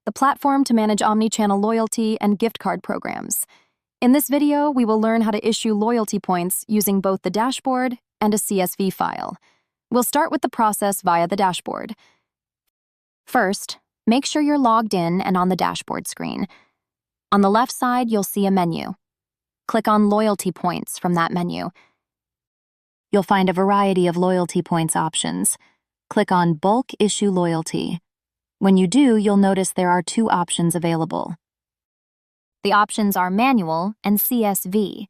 the platform to manage omnichannel loyalty and gift card programs. In this video, we will learn how to issue loyalty points using both the dashboard and a CSV file. We'll start with the process via the dashboard. First, make sure you're logged in and on the dashboard screen. On the left side, you'll see a menu. Click on Loyalty Points from that menu. You'll find a variety of loyalty points options. Click on Bulk Issue Loyalty. When you do, you'll notice there are two options available. The options are Manual and CSV.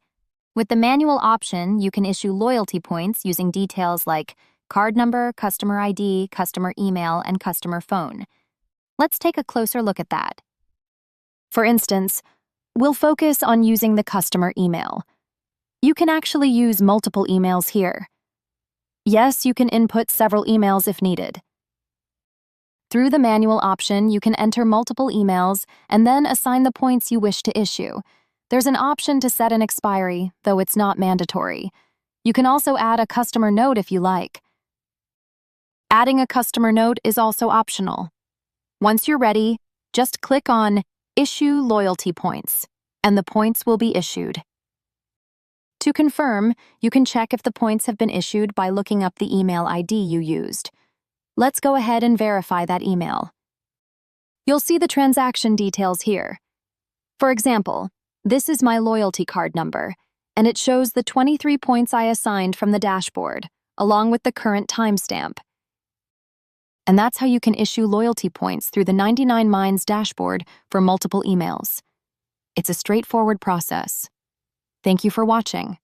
With the Manual option, you can issue loyalty points using details like card number, customer ID, customer email, and customer phone. Let's take a closer look at that. For instance, we'll focus on using the customer email. You can actually use multiple emails here. Yes, you can input several emails if needed. Through the Manual option, you can enter multiple emails and then assign the points you wish to issue. There's an option to set an expiry, though it's not mandatory. You can also add a customer note if you like. Adding a customer note is also optional. Once you're ready, just click on Issue Loyalty Points, and the points will be issued. To confirm, you can check if the points have been issued by looking up the email ID you used. Let's go ahead and verify that email. You'll see the transaction details here. For example, this is my loyalty card number, and it shows the 23 points I assigned from the dashboard, along with the current timestamp. And that's how you can issue loyalty points through the 99minds dashboard for multiple emails. It's a straightforward process. Thank you for watching.